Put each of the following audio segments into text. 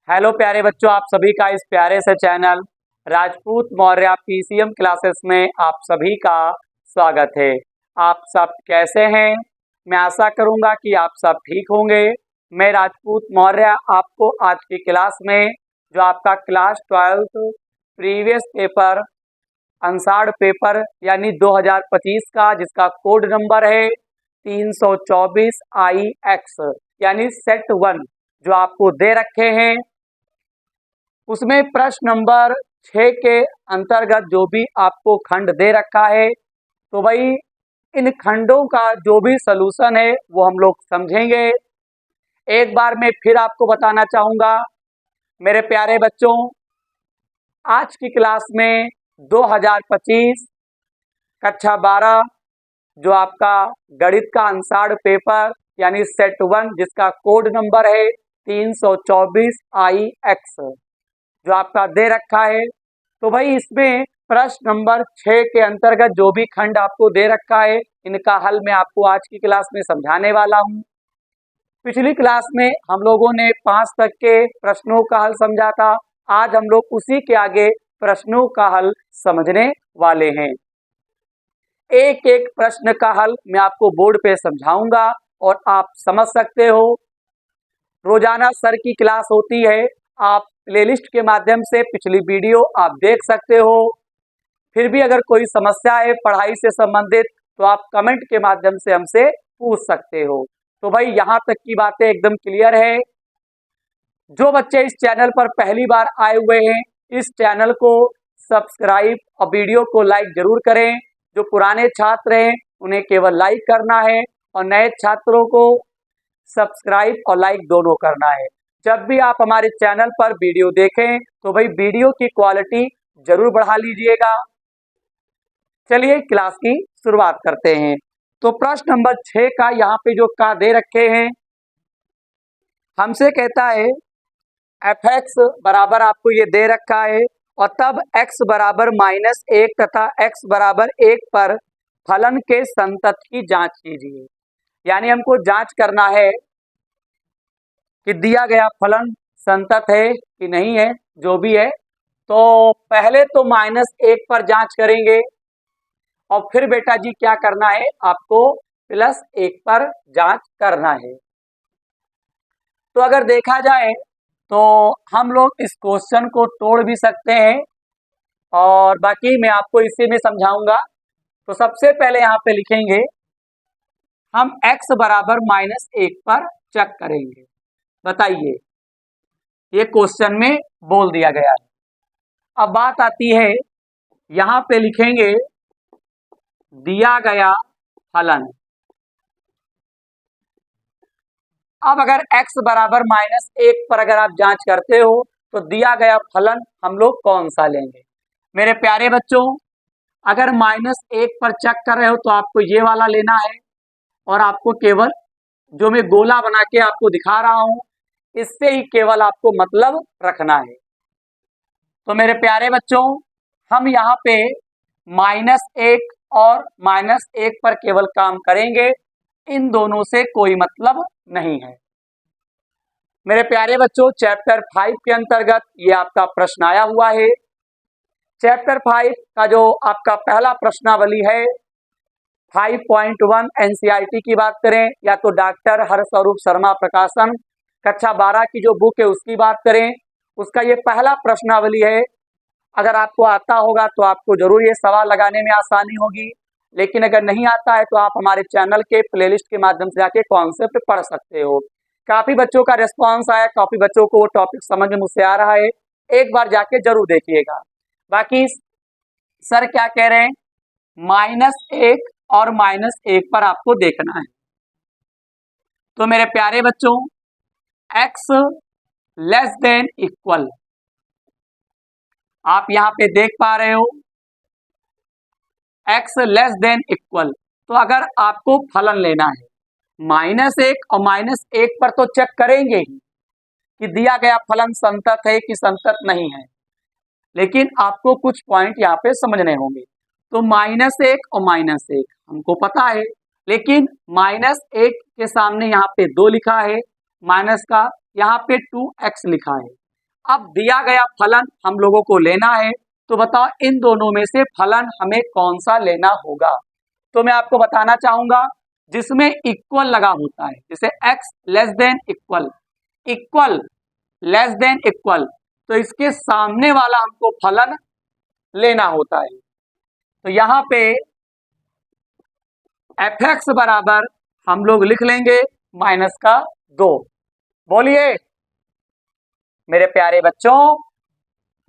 Hello प्यारे बच्चों, आप सभी का इस प्यारे से channel Rajput Maurya PCM classes में आप सभी का स्वागत है। आप सब कैसे हैं? मैं आशा करूंगा कि आप सब ठीक होंगे। मैं राजपूत मौर्य आपको आज की क्लास में जो आपका क्लास 12 प्रीवियस पेपर अंसाड़ पेपर यानी 2025 का जिसका कोड नंबर है 324 IX यानी सेट 1 जो आपको दे रखे हैं, उसमें प्रश्न नंबर 6 के अंतर्गत जो भी आपको खंड दे रखा है, तो भाई इन खंडों का जो भी सलूशन है वो हम लोग समझेंगे। एक बार मैं फिर आपको बताना चाहूँगा मेरे प्यारे बच्चों, आज की क्लास में 2025 कक्षा 12 जो आपका गणित का अंसाड़ पेपर यानी सेट 1 जिसका कोड नंबर है 324 IX जो आपका दे रखा है, तो भाई इसमें प्रश्न नंबर 6 के अंतर्गत जो भी खंड आपको दे रखा है इनका हल मैं आपको आज की क्लास में समझाने वाला हूं। पिछली क्लास में हम लोगों ने 5 तक के प्रश्नों का हल समझा था। आज हम लोग उसी के आगे प्रश्नों का हल समझने वाले हैं। एक एक प्रश्न का हल मैं आपको बोर्ड पे समझाऊंगा और आप समझ सकते हो। रोजाना सर की क्लास होती है, आप प्लेलिस्ट के माध्यम से पिछली वीडियो आप देख सकते हो। फिर भी अगर कोई समस्या है पढ़ाई से संबंधित तो आप कमेंट के माध्यम से हमसे पूछ सकते हो। तो भाई यहाँ तक की बातें एकदम क्लियर है। जो बच्चे इस चैनल पर पहली बार आए हुए हैं इस चैनल को सब्सक्राइब और वीडियो को लाइक जरूर करें। जो पुराने छात्र हैं उन्हें केवल लाइक करना है और नए छात्रों को सब्सक्राइब और लाइक दोनों करना है। जब भी आप हमारे चैनल पर वीडियो देखें तो भाई वीडियो की क्वालिटी जरूर बढ़ा लीजिएगा। चलिए क्लास की शुरुआत करते हैं। तो प्रश्न नंबर 6 का यहाँ पे जो का दे रखे हैं, हमसे कहता है fx बराबर आपको ये दे रखा है और तब x बराबर -1 तथा x बराबर 1 पर फलन के संतत की जांच कीजिए। यानी हमको जांच करना है कि दिया गया फलन संतत है कि नहीं है, जो भी है। तो पहले तो -1 पर जांच करेंगे और फिर बेटा जी क्या करना है, आपको +1 पर जांच करना है। तो अगर देखा जाए तो हम लोग इस क्वेश्चन को तोड़ भी सकते हैं और बाकी मैं आपको इसी में समझाऊंगा। तो सबसे पहले यहाँ पे लिखेंगे हम x बराबर -1 पर चेक करेंगे। बताइए, ये क्वेश्चन में बोल दिया गया है। अब बात आती है, यहाँ पे लिखेंगे दिया गया फलन। अब अगर x बराबर -1 पर अगर आप जांच करते हो तो दिया गया फलन हम लोग कौन सा लेंगे? मेरे प्यारे बच्चों, अगर -1 पर चेक कर रहे हो तो आपको ये वाला लेना है और आपको केवल जो मैं गोला बना के आपको दिखा रहा हूं इससे ही केवल आपको मतलब रखना है। तो मेरे प्यारे बच्चों, हम यहाँ पे -1 और -1 पर केवल काम करेंगे, इन दोनों से कोई मतलब नहीं है। मेरे प्यारे बच्चों, चैप्टर 5 के अंतर्गत ये आपका प्रश्न आया हुआ है। चैप्टर 5 का जो आपका पहला प्रश्नावली है 5.1 NCERT की बात करें या तो डॉक्टर हरस्वरूप शर्मा प्रकाशन कक्षा 12 की जो बुक है उसकी बात करें, उसका ये पहला प्रश्नावली है। अगर आपको आता होगा तो आपको जरूर ये सवाल लगाने में आसानी होगी, लेकिन अगर नहीं आता है तो आप हमारे चैनल के प्लेलिस्ट के माध्यम से जाके कॉन्सेप्ट पढ़ सकते हो। काफी बच्चों का रिस्पांस आया, काफी बच्चों को वो टॉपिक समझ में मुझसे आ रहा है, एक बार जाके जरूर देखिएगा। बाकी सर क्या कह रहे हैं, -1 और -1 पर आपको देखना है। तो मेरे प्यारे बच्चों, x <= आप यहां पे देख पा रहे हो x <= तो अगर आपको फलन लेना है -1 और -1 पर तो चेक करेंगे ही कि दिया गया फलन संतत है कि संतत नहीं है, लेकिन आपको कुछ पॉइंट यहाँ पे समझने होंगे। तो -1 और -1 हमको पता है, लेकिन -1 के सामने यहाँ पे 2 लिखा है, माइनस का यहाँ पे 2x लिखा है। अब दिया गया फलन हम लोगों को लेना है, तो बताओ इन दोनों में से फलन हमें कौन सा लेना होगा। तो मैं आपको बताना चाहूंगा जिसमें इक्वल लगा होता है, जैसे x less than equal, equal less than equal, तो इसके सामने वाला हमको फलन लेना होता है। तो यहां पे fx बराबर हम लोग लिख लेंगे -2। बोलिए मेरे प्यारे बच्चों,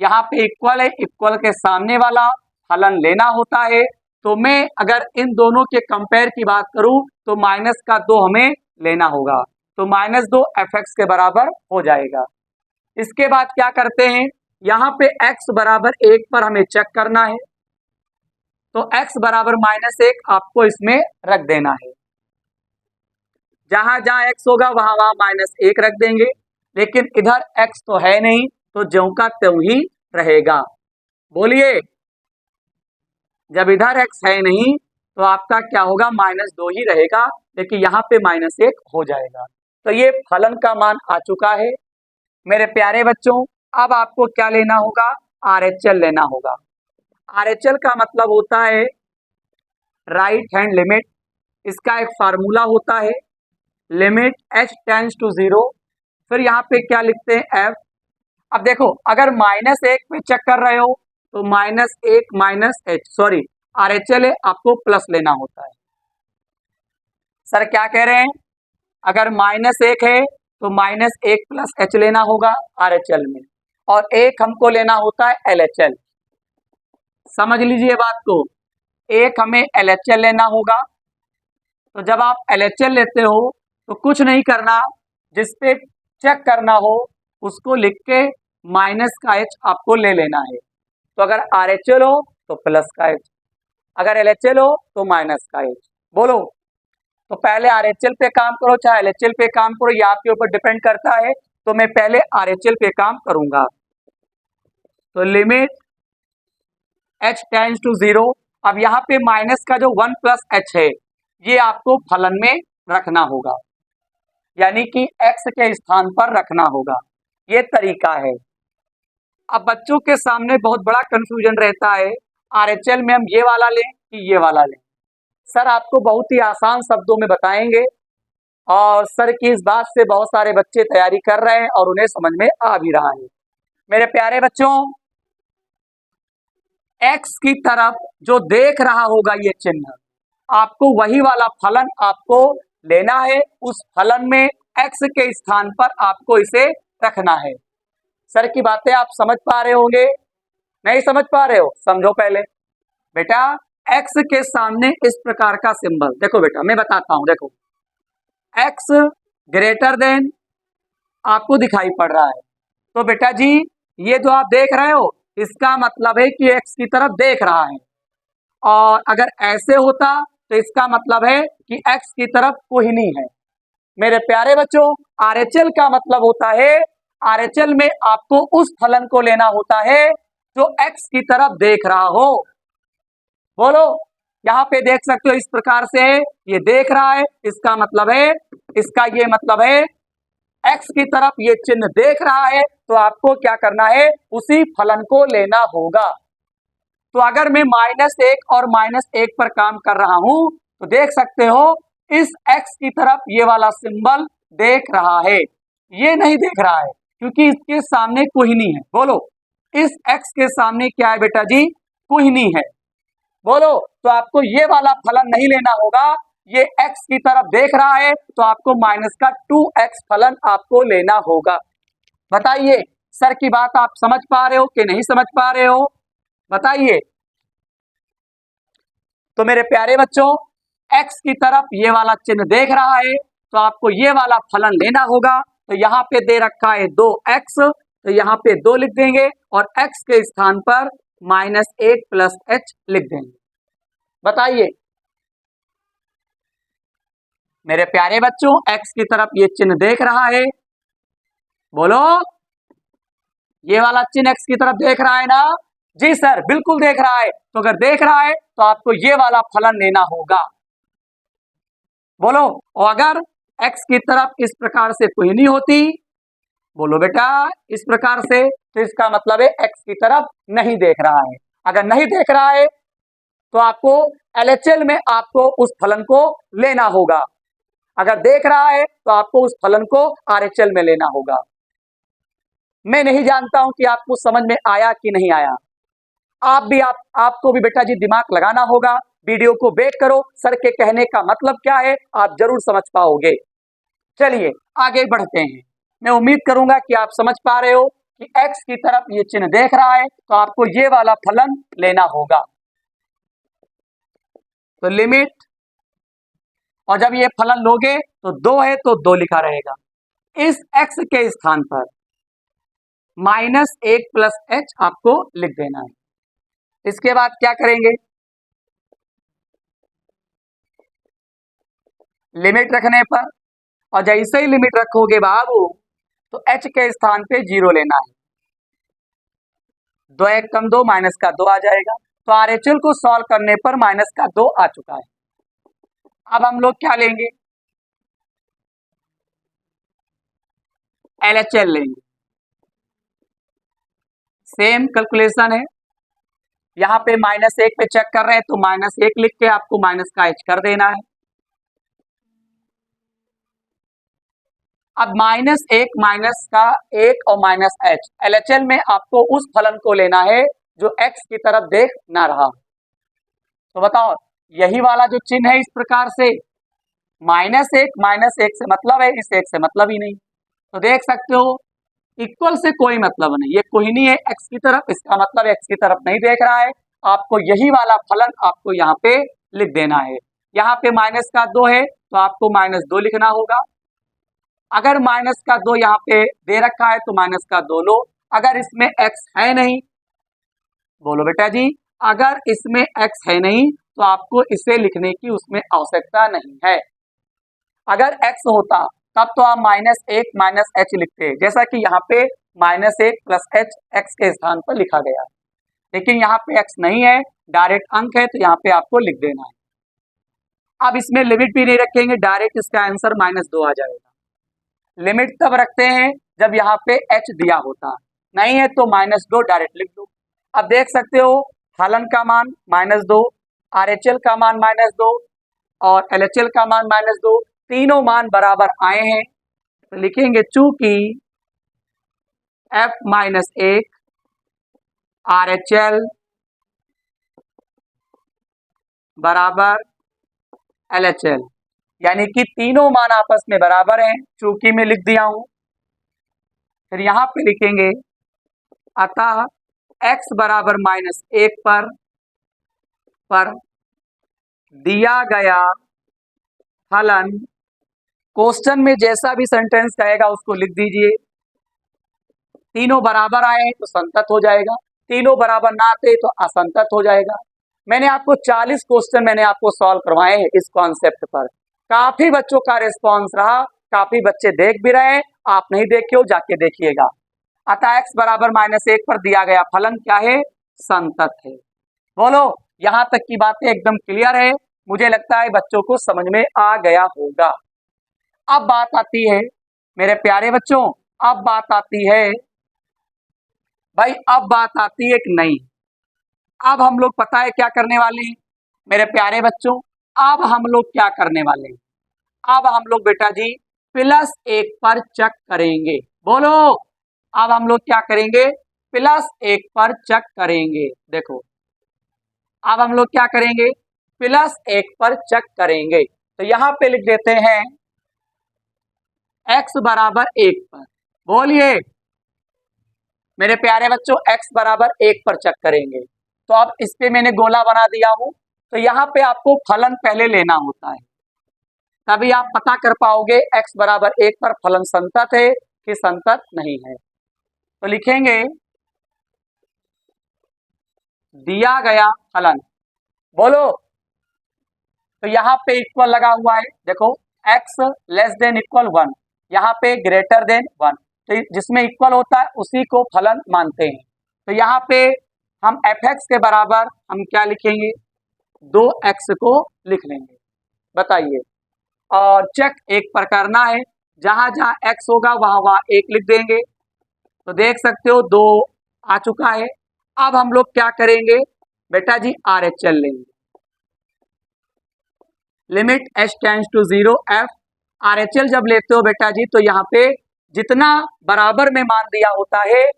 यहाँ पे इक्वल है, इक्वल के सामने वाला फलन लेना होता है। तो मैं अगर इन दोनों के कंपेयर की बात करूं तो -2 हमें लेना होगा, तो -2 fx के बराबर हो जाएगा। इसके बाद क्या करते हैं, यहाँ पे x बराबर 1 पर हमें चेक करना है, तो x बराबर -1 आपको इसमें रख देना है। जहां जहां x होगा वहां वहां -1 रख देंगे, लेकिन इधर x तो है नहीं, तो ज्यों का त्यों ही रहेगा। बोलिए, जब इधर x है नहीं तो आपका क्या होगा, -2 ही रहेगा, लेकिन यहाँ पे -1 हो जाएगा। तो ये फलन का मान आ चुका है। मेरे प्यारे बच्चों, अब आपको क्या लेना होगा, RHL लेना होगा। RHL का मतलब होता है राइट हैंड लिमिट। इसका एक फार्मूला होता है, लिमिट h टेंड्स टू 0, फिर यहाँ पे क्या लिखते हैं f। अब देखो, अगर -1 पे चेक कर रहे हो तो -1 -h, सॉरी RHL है, आपको प्लस लेना होता है। सर क्या कह रहे हैं, अगर -1 है तो -1 प्लस h लेना होगा RHL में, और 1 हमको लेना होता है LHL। समझ लीजिए बात को, 1 हमें LHL लेना होगा। तो जब आप LHL लेते हो तो कुछ नहीं करना, जिस पे चेक करना हो उसको लिख के माइनस का h आपको ले लेना है। तो अगर RHL हो तो प्लस का h, अगर LHL हो तो माइनस का h। बोलो, तो पहले RHL पे काम करो चाहे LHL पे काम करो, ये आपके ऊपर डिपेंड करता है। तो मैं पहले RHL पे काम करूंगा। तो लिमिट h टेंड्स टू 0, अब यहाँ पे माइनस का जो 1 प्लस h है ये आपको फलन में रखना होगा, यानी कि x के स्थान पर रखना होगा। ये तरीका है। अब बच्चों के सामने बहुत बड़ा कंफ्यूजन रहता है, RHL में हम ये वाला लें कि ये वाला लें। सर आपको बहुत ही आसान शब्दों में बताएंगे, और सर की इस बात से बहुत सारे बच्चे तैयारी कर रहे हैं और उन्हें समझ में आ भी रहा है। मेरे प्यारे बच्चों, x की तरफ जो देख रहा होगा ये चिन्ह, आपको वही वाला फलन आपको लेना है। उस फलन में x के स्थान पर आपको इसे रखना है। सर की बातें आप समझ पा रहे होंगे, नहीं समझ पा रहे हो, समझो पहले। बेटा x के सामने इस प्रकार का सिंबल, देखो बेटा मैं बताता हूं, देखो x ग्रेटर देन आपको दिखाई पड़ रहा है, तो बेटा जी ये जो आप देख रहे हो इसका मतलब है कि x की तरफ देख रहा है, और अगर ऐसे होता तो इसका मतलब है कि x की तरफ कोई नहीं है। मेरे प्यारे बच्चों, RHL का मतलब होता है, RHL में आपको उस फलन को लेना होता है जो x की तरफ देख रहा हो। बोलो, यहाँ पे देख सकते हो इस प्रकार से ये देख रहा है, इसका मतलब है, इसका ये मतलब है x की तरफ ये चिन्ह देख रहा है, तो आपको क्या करना है, उसी फलन को लेना होगा। तो अगर मैं -1 और -1 पर काम कर रहा हूं तो देख सकते हो इस x की तरफ ये वाला सिंबल देख रहा है, ये नहीं देख रहा है क्योंकि इसके सामने कोई नहीं है। बोलो, इस x के सामने क्या है बेटा जी, कोई नहीं है। बोलो, तो आपको ये वाला फलन नहीं लेना होगा, ये x की तरफ देख रहा है तो आपको -2x फलन आपको लेना होगा। बताइए सर की बात आप समझ पा रहे हो कि नहीं समझ पा रहे हो, बताइए। तो मेरे प्यारे बच्चों, x की तरफ ये वाला चिन्ह देख रहा है तो आपको ये वाला फलन लेना होगा। तो यहाँ पे दे रखा है 2x, तो यहाँ पे 2 लिख देंगे और x के स्थान पर -1 प्लस h लिख देंगे। बताइए मेरे प्यारे बच्चों, x की तरफ ये चिन्ह देख रहा है, बोलो ये वाला चिन्ह x की तरफ देख रहा है ना, जी सर बिल्कुल देख रहा है। तो अगर देख रहा है तो आपको ये वाला फलन लेना होगा। बोलो, और अगर x की तरफ इस प्रकार से कोई नहीं होती बोलो बेटा, इस प्रकार से। तो इसका मतलब है x की तरफ नहीं देख रहा है। अगर नहीं देख रहा है तो आपको LHL में आपको उस फलन को लेना होगा। अगर देख रहा है तो आपको उस फलन को RHL में लेना होगा। मैं नहीं जानता हूं कि आपको समझ में आया कि नहीं आया। आपको भी बेटा जी दिमाग लगाना होगा। वीडियो को बैक करो, सर के कहने का मतलब क्या है आप जरूर समझ पाओगे। चलिए आगे बढ़ते हैं। मैं उम्मीद करूंगा कि आप समझ पा रहे हो कि x की तरफ ये चिन्ह देख रहा है तो आपको ये वाला फलन लेना होगा। तो लिमिट, और जब ये फलन लोगे तो 2 है तो 2 लिखा रहेगा। इस x के स्थान पर -1 प्लस h आपको लिख देना है। इसके बाद क्या करेंगे, लिमिट रखने पर, और जैसे ही लिमिट रखोगे बाबू तो h के स्थान पे 0 लेना है। 2 1 कम 2 माइनस का 2 आ जाएगा। तो RHL को सॉल्व करने पर माइनस का 2 आ चुका है। अब हम लोग क्या लेंगे, LHL लेंगे। सेम कैलकुलेशन है, यहाँ पे -1 पे चेक कर रहे हैं तो -1 लिख के आपको माइनस का h कर देना है। अब -1 माइनस का 1 और माइनस h, LHL में आपको उस फलन को लेना है जो x की तरफ देख ना रहा। तो बताओ, यही वाला जो चिन्ह है इस प्रकार से, -1 से मतलब है, इस 1 से मतलब ही नहीं। तो देख सकते हो इक्वल से कोई मतलब नहीं, ये कोहिनी है x की तरफ, इसका मतलब x की तरफ नहीं देख रहा है। आपको यही वाला फलन आपको यहाँ पे लिख देना है। यहाँ पे माइनस का 2 है तो आपको -2 लिखना होगा। अगर माइनस का 2 यहाँ पे दे रखा है तो माइनस का 2 लो। अगर इसमें x है नहीं, बोलो बेटा जी, अगर इसमें x है नहीं तो आपको इसे लिखने की उसमें आवश्यकता नहीं है। अगर x होता तब तो आप -1 माइनस h लिखते, जैसा कि यहाँ पे -1 प्लस h x के स्थान पर लिखा गया। लेकिन यहाँ पे x नहीं है, डायरेक्ट अंक है, तो यहाँ पे आपको लिख देना है। अब इसमें लिमिट भी नहीं रखेंगे, डायरेक्ट इसका आंसर -2 आ जाएगा। लिमिट तब रखते हैं जब यहाँ पे h दिया होता, नहीं है तो -2 डायरेक्ट लिख दो। अब देख सकते हो फलन का मान -2, RHL का मान -2 और LHL का मान -2, तीनों मान बराबर आए हैं। तो लिखेंगे चूंकि f-1 RHL बराबर LHL, यानी कि तीनों मान आपस में बराबर हैं, चूंकि मैं लिख दिया हूं। फिर यहां पे लिखेंगे अतः x बराबर -1 पर दिया गया फलन, क्वेश्चन में जैसा भी सेंटेंस कहेगा उसको लिख दीजिए। तीनों बराबर आए तो संतत हो जाएगा, तीनों बराबर ना आते तो असंतत हो जाएगा। मैंने आपको 40 क्वेश्चन मैंने आपको सॉल्व करवाए हैं इस कॉन्सेप्ट पर। काफी बच्चों का रिस्पॉन्स रहा, काफी बच्चे देख भी रहे हैं, आप नहीं देखे हो जाके देखिएगा। अतः x बराबर -1 पर दिया गया फलन क्या है, संतत है। बोलो, यहां तक की बातें एकदम क्लियर है, मुझे लगता है बच्चों को समझ में आ गया होगा। अब बात आती है मेरे प्यारे बच्चों, अब बात आती है भाई, अब बात आती है कि नहीं। अब हम लोग पता है क्या करने वाले हैं मेरे प्यारे बच्चों, अब हम लोग क्या करने वाले हैं, अब हम लोग बेटा जी +1 पर चेक करेंगे। बोलो, अब हम लोग क्या करेंगे, +1 पर चेक करेंगे। देखो, अब हम लोग क्या करेंगे, +1 पर चेक करेंगे। तो यहां पे लिख देते हैं x बराबर 1 पर। बोलिए मेरे प्यारे बच्चों, x बराबर 1 पर चेक करेंगे। तो अब इस पे मैंने गोला बना दिया हूं, तो यहाँ पे आपको फलन पहले लेना होता है, तभी आप पता कर पाओगे x बराबर 1 पर फलन संतत है कि संतत नहीं है। तो लिखेंगे दिया गया फलन, बोलो, तो यहाँ पे इक्वल लगा हुआ है, देखो x < 1, यहाँ पे <1, तो जिसमें इक्वल होता है उसी को फलन मानते हैं। तो यहाँ पे हम fx के बराबर हम क्या लिखेंगे, 2x को लिख लेंगे। बताइए, और चेक 1 पर करना है, जहां जहां x होगा वहां वहां 1 लिख देंगे। तो देख सकते हो 2 आ चुका है। अब हम लोग क्या करेंगे बेटा जी, RHL लेंगे। Limit h tends to 0 f। RHL जब लेते हो बेटा जी तो यहाँ पे जितना बराबर में मान दिया होता है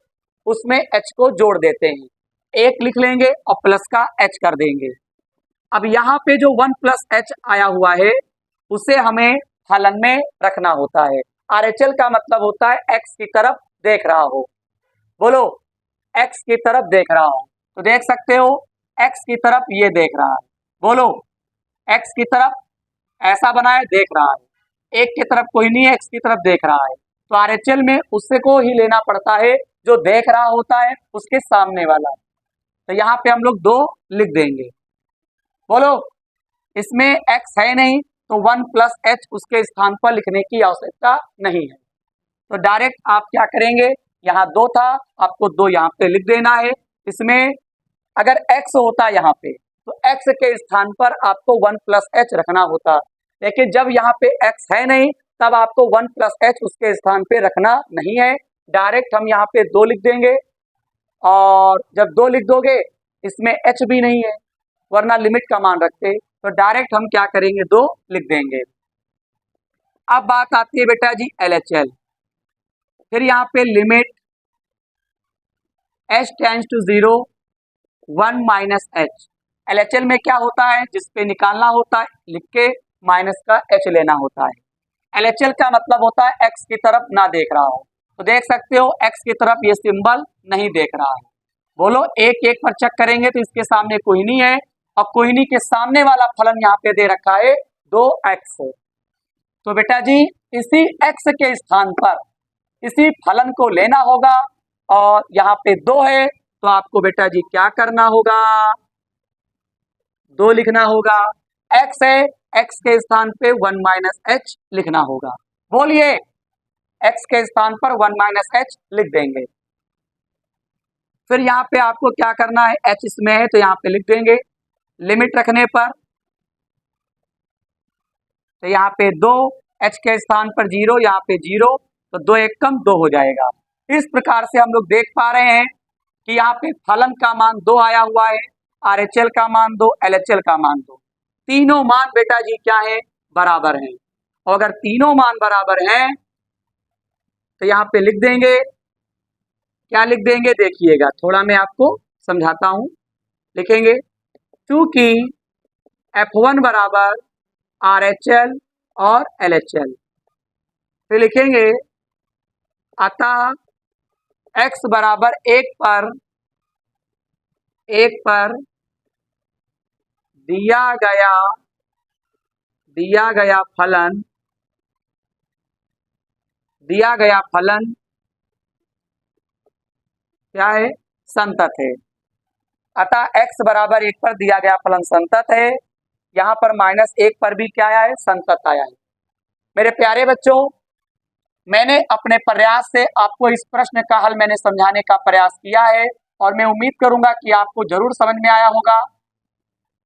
उसमें h को जोड़ देते हैं। 1 लिख लेंगे और प्लस का h कर देंगे। अब यहाँ पे जो 1 प्लस h आया हुआ है उसे हमें फलन में रखना होता है। RHL का मतलब होता है x की तरफ देख रहा हो। बोलो, x की तरफ देख रहा हो। तो देख सकते हो x की तरफ ये देख रहा है। बोलो, x की तरफ ऐसा बनाए देख रहा है। एक की तरफ कोई नहीं है, x की तरफ देख रहा है। तो RHL में उससे को ही लेना पड़ता है जो देख रहा होता है उसके सामने वाला। तो यहाँ पे हम लोग 2 लिख देंगे। बोलो, इसमें x है नहीं तो 1 प्लस h उसके स्थान पर लिखने की आवश्यकता नहीं है। तो डायरेक्ट आप क्या करेंगे, यहाँ 2 था, आपको 2 यहाँ पे लिख देना है। इसमें अगर x होता यहाँ पे तो x के स्थान पर आपको 1 प्लस h रखना होता, लेकिन जब यहाँ पे x है नहीं तब आपको 1 प्लस h उसके स्थान पे रखना नहीं है। डायरेक्ट हम यहाँ पे 2 लिख देंगे। और जब 2 लिख दोगे इसमें h भी नहीं है वरना लिमिट का मान रखते, तो डायरेक्ट हम क्या करेंगे 2 लिख देंगे। अब बात आती है बेटा जी LHL। फिर यहाँ पे limit h tends to 0 1 minus h। LHL में क्या होता है, जिसपे निकालना होता है लिख के माइनस का h लेना होता है। LHL का मतलब होता है x की तरफ ना देख रहा हो। तो देख सकते हो x की तरफ ये सिंबल नहीं देख रहा है। बोलो, 1 1 पर चेक करेंगे तो इसके सामने कोहिनी है और कोहिनी के सामने वाला फलन यहाँ पे दे रखा है 2x। तो बेटा जी इसी x के स्थान पर इसी फलन को लेना होगा और यहाँ पे 2 है तो आपको बेटा जी क्या करना होगा, 2 लिखना होगा। x है, x के स्थान पे 1 माइनस h लिखना होगा। बोलिए, x के स्थान पर 1 माइनस h लिख देंगे। फिर यहाँ पे आपको क्या करना है, h इसमें है तो यहाँ पे लिख देंगे। लिमिट रखने पर तो यहाँ पे 2, h के स्थान पर 0, यहाँ पे 0, तो 2 1 कम 2 हो जाएगा। इस प्रकार से हम लोग देख पा रहे हैं कि यहाँ पे फलन का मान 2 आया हुआ है, RHL का मान 2, LHL का मान 2। तीनों मान बेटा जी क्या है, बराबर हैं। और अगर तीनों मान बराबर हैं तो यहाँ पे लिख देंगे, क्या लिख देंगे देखिएगा, थोड़ा मैं आपको समझाता हूं। लिखेंगे चूंकि F1 बराबर RHL और LHL। फिर लिखेंगे अतः x बराबर 1 पर दिया गया फलन क्या है, संतत है। अतः x बराबर 1 पर दिया गया फलन संतत है। यहाँ पर -1 पर भी क्या आया है, संतत आया है। मेरे प्यारे बच्चों, मैंने अपने प्रयास से आपको इस प्रश्न का हल मैंने समझाने का प्रयास किया है और मैं उम्मीद करूंगा कि आपको जरूर समझ में आया होगा।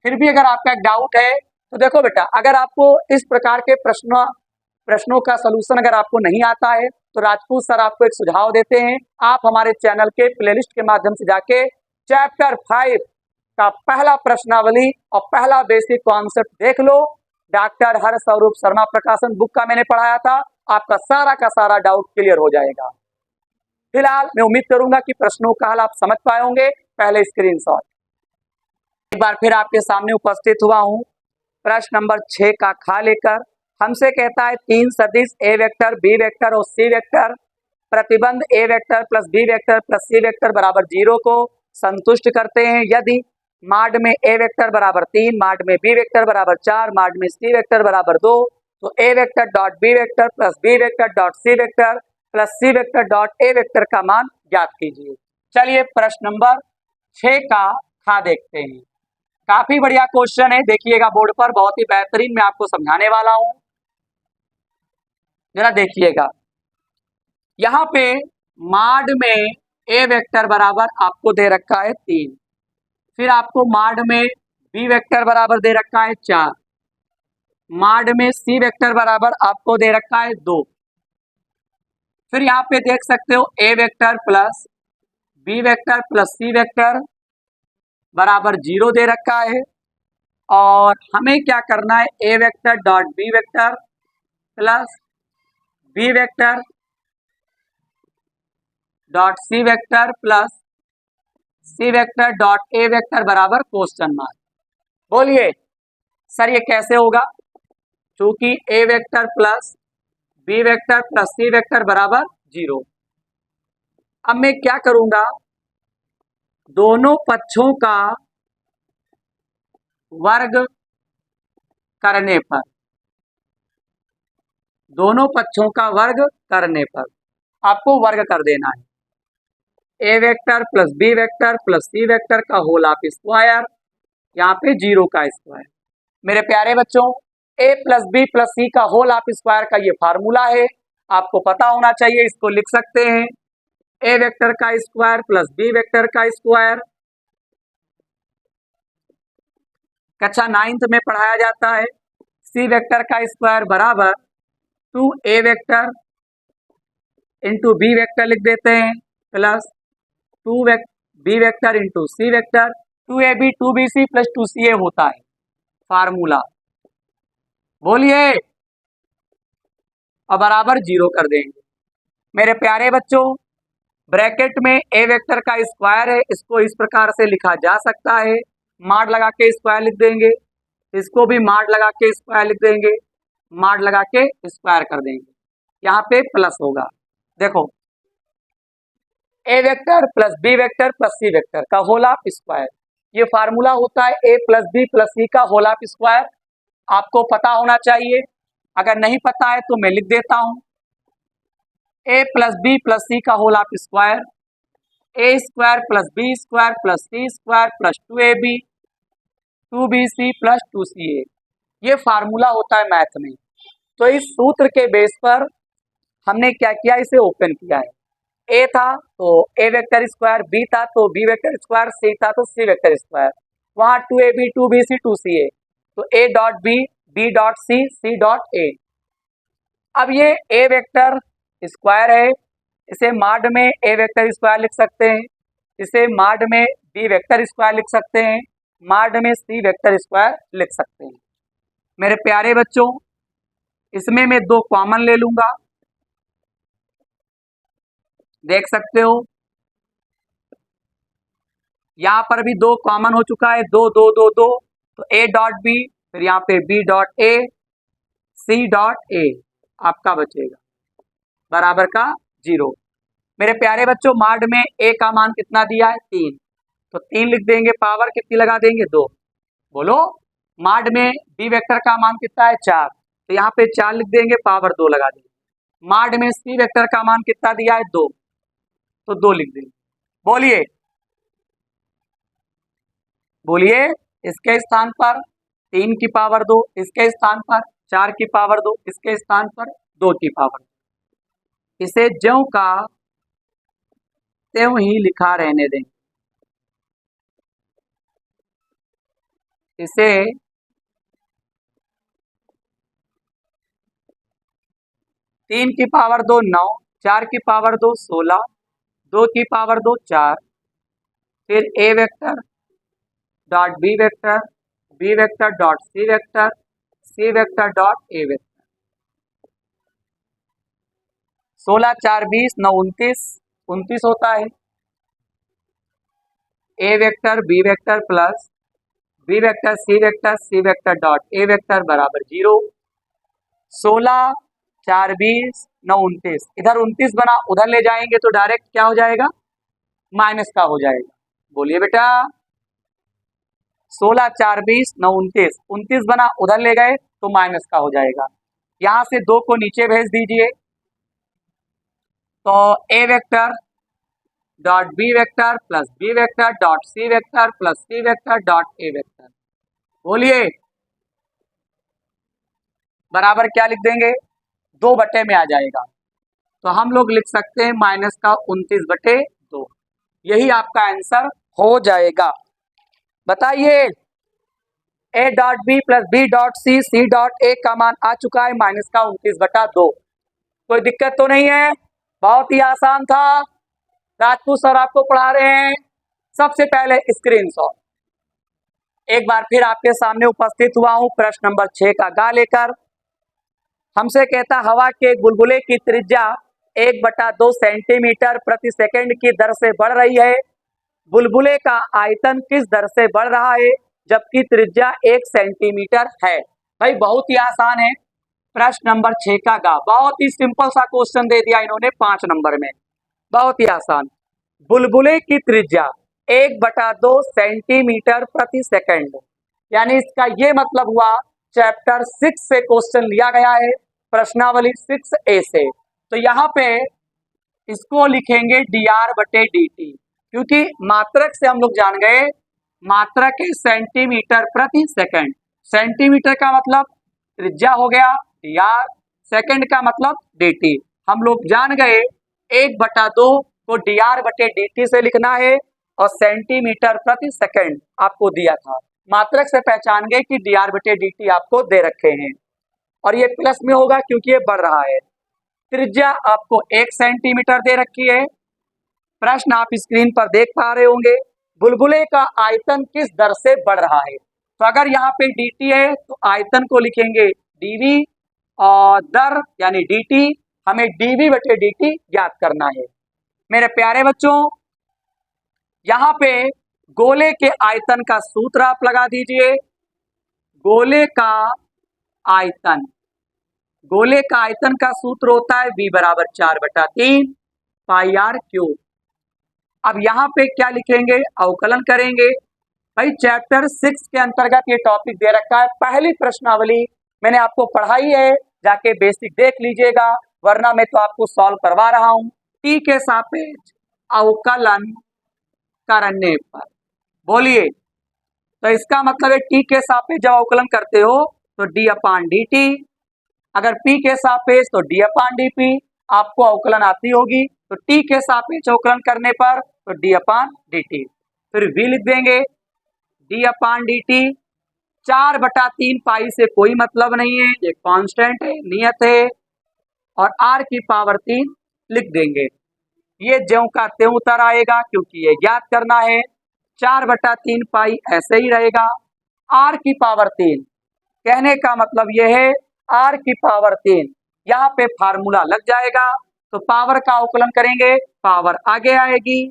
फिर भी अगर आपका एक डाउट है तो देखो बेटा, अगर आपको इस प्रकार के प्रश्नों का सलूशन अगर आपको नहीं आता है तो राजपूत सर आपको एक सुझाव देते हैं, आप हमारे चैनल के प्लेलिस्ट के माध्यम से जाके चैप्टर 5 का पहला प्रश्नावली और पहला बेसिक कॉन्सेप्ट देख लो। डॉक्टर हरस्वरूप शर्मा प्रकाशन बुक का मैंने पढ़ाया था, आपका सारा का सारा डाउट क्लियर हो जाएगा। फिलहाल मैं उम्मीद करूंगा कि प्रश्नों का हल आप समझ पाए होंगे। पहले स्क्रीनशॉट एक बार फिर आपके सामने उपस्थित हुआ हूं प्रश्न नंबर 6 का खा लेकर। हमसे कहता है 3 सदिश ए वेक्टर, बी वेक्टर और सी वेक्टर प्रतिबंध A vector plus B vector plus C vector बराबर 0 को संतुष्ट करते हैं यदि माड में ए वेक्टर बराबर 3, माड में बी वेक्टर बराबर 4, माड में सी वेक्टर बराबर 2, तो A vector dot B vector plus B vector dot C vector plus C vector dot A vector का मान ज्ञात कीजिए। चलिए प्रश्न नंबर 6 का खा देखते हैं। काफी बढ़िया क्वेश्चन है, देखिएगा बोर्ड पर, बहुत ही बेहतरीन मैं आपको समझाने वाला हूं। जरा देखिएगा, यहाँ पे माड में ए वेक्टर बराबर आपको दे रखा है 3, फिर आपको माड में बी वेक्टर बराबर दे रखा है 4, माड में सी वेक्टर बराबर आपको दे रखा है 2, फिर यहाँ पे देख सकते हो A vector plus B vector plus C vector बराबर 0 दे रखा है। और हमें क्या करना है, A vector dot B vector plus B vector dot C vector plus C vector dot A vector बराबर क्वेश्चन मार्क। बोलिए सर ये कैसे होगा? क्योंकि A vector plus B vector plus C vector बराबर 0। अब मैं क्या करूंगा, दोनों पक्षों का वर्ग करने पर, दोनों पक्षों का वर्ग करने पर आपको वर्ग कर देना है। A vector plus B vector plus C vector का होल ऑफ स्क्वायर, यहाँ पे 0 का स्क्वायर। मेरे प्यारे बच्चों, A plus B plus C का होल ऑफ स्क्वायर का ये फार्मूला है, आपको पता होना चाहिए। इसको लिख सकते हैं ए वेक्टर का स्क्वायर प्लस बी वेक्टर का स्क्वायर, कक्षा 9th में पढ़ाया जाता है। सी वेक्टर का स्क्वायर बराबर 2a vector into B vector लिख देते हैं plus 2b vector into C vector, 2ab 2bc plus 2ca होता है फार्मूला। बोलिए, और बराबर 0 कर देंगे। मेरे प्यारे बच्चों, ब्रैकेट में ए वेक्टर का स्क्वायर है, इसको इस प्रकार से लिखा जा सकता है, माड लगा के स्क्वायर लिख देंगे, इसको भी माड लगा के स्क्वायर लिख देंगे, माड लगा के स्क्वायर कर देंगे, यहाँ पे प्लस होगा। देखो A vector plus B vector plus C vector का होल ऑफ स्क्वायर, ये फार्मूला होता है A plus B plus C का होल ऑफ स्क्वायर। आपको पता होना चाहिए, अगर नहीं पता है तो मैं लिख देता हूं, A plus B plus C का whole of square, A square plus B square plus C square plus 2ab 2bc plus 2ca, ये फार्मूला होता है मैथ में। तो इस सूत्र के बेस पर हमने क्या किया, इसे ओपन किया है। ए था तो ए वेक्टर स्क्वायर, बी था तो बी वेक्टर स्क्वायर, सी था तो सी वेक्टर स्क्वायर, वहां 2ab 2bc 2ca, तो A dot B dot C dot A. अब ये ए वेक्टर स्क्वायर है, इसे माड में ए वेक्टर स्क्वायर लिख सकते हैं, इसे माड में बी वेक्टर स्क्वायर लिख सकते हैं, माड में सी वेक्टर स्क्वायर लिख सकते हैं। मेरे प्यारे बच्चों, इसमें मैं 2 कॉमन ले लूंगा, देख सकते हो यहां पर भी 2 कॉमन हो चुका है, 2 2 2 2, तो ए डॉट बी, फिर यहाँ पे B dot A C dot A आपका बचेगा बराबर का 0। मेरे प्यारे बच्चों, माड में ए का मान कितना दिया है 3, तो 3 लिख देंगे, पावर कितनी लगा देंगे 2। बोलो, माड में बी वेक्टर का मान कितना है 4, तो यहाँ पे 4 लिख देंगे, पावर 2 लगा देंगे। माड में सी वेक्टर का मान कितना दिया है 2, तो 2 लिख देंगे। बोलिए बोलिए, इसके स्थान पर 3 की पावर 2, इसके स्थान पर 4 की पावर 2, इसके स्थान पर 2 की पावर 2। इसे ज्यों का त्यों ही लिखा रहने दें, इसे 3 की पावर 2 9, 4 की पावर 2 16, 2 की पावर 2 4, फिर A vector dot B vector dot C vector dot A vector. 16 4 20 9 29, 29 होता है। A vector B vector plus B vector C vector dot A vector बराबर 0। 16 4 20 9 29, इधर 29 बना, उधर ले जाएंगे तो डायरेक्ट क्या हो जाएगा, माइनस का हो जाएगा। बोलिए बेटा, 16 4 20 9 29, 29 बना, उधर ले गए तो माइनस का हो जाएगा। यहां से 2 को नीचे भेज दीजिए, तो A vector dot B vector plus B vector dot C vector plus C vector dot A vector. बोलिए, बराबर क्या लिख देंगे, 2 बटे में आ जाएगा, तो हम लोग लिख सकते हैं माइनस का 29 बटे 2, यही आपका आंसर हो जाएगा। बताइए, A dot B plus B dot C dot A का मान आ चुका है माइनस का 29 बटा 2, कोई दिक्कत तो नहीं है? बहुत ही आसान था। राजपूत सर आपको पढ़ा रहे हैं। सबसे पहले स्क्रीनशॉट। एक बार फिर आपके सामने उपस्थित हुआ हूं प्रश्न नंबर 6 का गा लेकर। हमसे कहता हवा के एक बुलबुले की त्रिज्या 1/2 सेंटीमीटर प्रति सेकंड की दर से बढ़ रही है। बुलबुले का आयतन किस दर से बढ़ रहा है जबकि त्रिज्या 1 सेंटीमीटर है। भाई बहुत ही आसान है। प्रश्न नंबर 6 का गा। बहुत ही सिंपल सा क्वेश्चन दे दिया इन्होंने 5 नंबर में। बहुत ही आसान। बुलबुले की त्रिज्या 1/2 सेंटीमीटर प्रति सेकंड, यानी इसका ये मतलब हुआ चैप्टर 6 से क्वेश्चन लिया गया है, प्रश्नावली 6A से। तो यहाँ पे इसको लिखेंगे dr/dt, क्योंकि मात्रक से हम लोग जान गए मात्रक है सेंटीमीटर प्रति सेकंड। सेंटीमीटर का मतलब त्रिज्या हो गया dr, सेकंड का मतलब dt। हम लोग जान गए 1/2 को dr/dt से लिखना है और सेंटीमीटर प्रति सेकंड आपको दिया था। मात्रक से पहचान गए कि dr/dt आपको दे रखे हैं और ये प्लस में होगा क्योंकि ये बढ़ रहा है। त्रिज्या आपको 1 सेंटीमीटर दे रखी है। प्रश्न आप स्क्रीन पर देख पा रहे होंगे। बुलबुले का आयतन किस दर से बढ़ रहा है। तो अगर यहाँ पे dt है तो आयतन को लिखेंगे dv और दर यानी dt। हमें dv/dt ज्ञात करना है। मेरे प्यारे बच्चों, यहाँ पे गोले के आयतन का सूत्र आप लगा दीजिए। गोले का आयतन, गोले का आयतन का सूत्र होता है v = 4/3 πr³। अब यहाँ पे क्या लिखेंगे, अवकलन करेंगे। भाई चैप्टर 6 के अंतर्गत ये टॉपिक दे रखा है। पहली प्रश्नावली मैंने आपको पढ़ाई है, जाके बेसिक देख लीजिएगा, वरना मैं तो आपको सॉल्व करवा रहा हूं। टी के सापेक्ष अवकलन करने पर, बोलिए। तो इसका मतलब है टी के सापेक्ष जब अवकलन करते हो तो d/dt, अगर p के सापेक्ष तो d/dp। आपको अवकलन आती होगी तो t के सापेक्ष अवकलन करने पर तो d/dt। फिर v लिख देंगे d/dt। 4/3 पाई से कोई मतलब नहीं है, ये कांस्टेंट है, नियत है। और r³ लिख देंगे। ये ज्यों का त्यों उतर आएगा क्योंकि ये ज्ञात करना है। 4/3 पाई ऐसे ही रहेगा। r³ कहने का मतलब यह है r³। यहाँ पे फार्मूला लग जाएगा तो पावर का अवकलन करेंगे, पावर आगे आएगी,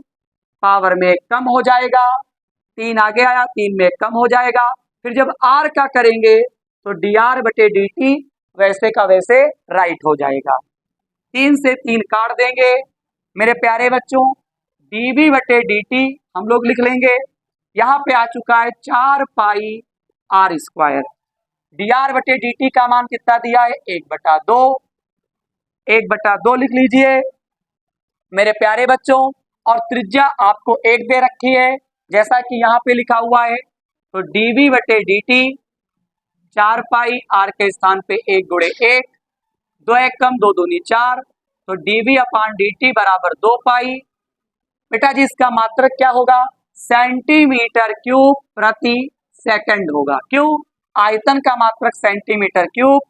पावर में कम हो जाएगा, 3 आगे आया, 3 में कम हो जाएगा। फिर जब r का करेंगे तो dr/dt वैसे का वैसे राइट हो जाएगा। 3 से 3 काट देंगे। मेरे प्यारे बच्चों, dv/dt हम लोग लिख लेंगे। यहाँ पे आ चुका है 4 पाई r²। dr/dt का मान कितना दिया है, 1/2। 1/2 लिख लीजिए मेरे प्यारे बच्चों। और त्रिज्या आपको 1 दे रखी है जैसा कि यहाँ पे लिखा हुआ है। तो dv/dt 4 पाई r के स्थान पे 1 × 1, 2 1 कम 2 दूनी 4, तो dv/dt = 2 पाई। बेटा जी इसका मात्रक क्या होगा, सेंटीमीटर क्यूब प्रति सेकंड होगा। क्यों, आयतन का मात्रक सेंटीमीटर क्यूब,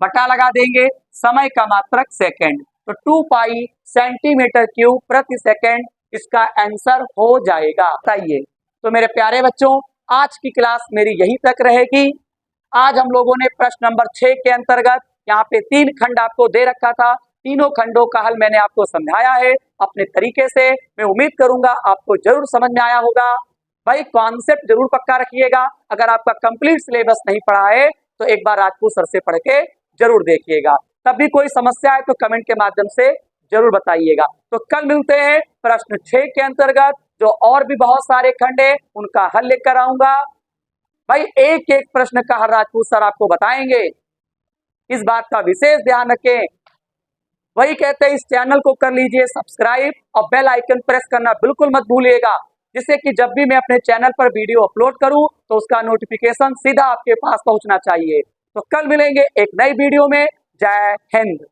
बटा लगा देंगे, समय का मात्रक सेकंड, तो 2 पाई सेंटीमीटर क्यूब प्रति सेकंड इसका आंसर हो जाएगा। बताइए। तो मेरे प्यारे बच्चों, आज की क्लास मेरी यही तक रहेगी। आज हम लोगों ने प्रश्न नंबर 6 के अंतर्गत यहाँ पे 3 खंड आपको दे रखा था। तीनों खंडों का हल मैंने आपको समझाया है अपने तरीके से। मैं उम्मीद करूंगा आपको जरूर समझ में आया होगा। भाई कॉन्सेप्ट जरूर पक्का रखिएगा। अगर आपका कंप्लीट सिलेबस नहीं पढ़ा है तो एक बार राजपूत सर से पढ़ के जरूर देखिएगा। तब भी कोई समस्या है तो कमेंट के माध्यम से जरूर बताइएगा। तो कल मिलते हैं प्रश्न 6 के अंतर्गत, जो और भी बहुत सारे खंड है उनका हल लेकर आऊंगा। भाई एक एक प्रश्न का हर राजपूत सर आपको बताएंगे, इस बात का विशेष ध्यान रखें। वही कहते हैं इस चैनल को कर लीजिए सब्सक्राइब और बेल आइकन प्रेस करना बिल्कुल मत भूलिएगा, जिससे कि जब भी मैं अपने चैनल पर वीडियो अपलोड करूं तो उसका नोटिफिकेशन सीधा आपके पास पहुंचना चाहिए। तो कल मिलेंगे एक नई वीडियो में। जय हिंद।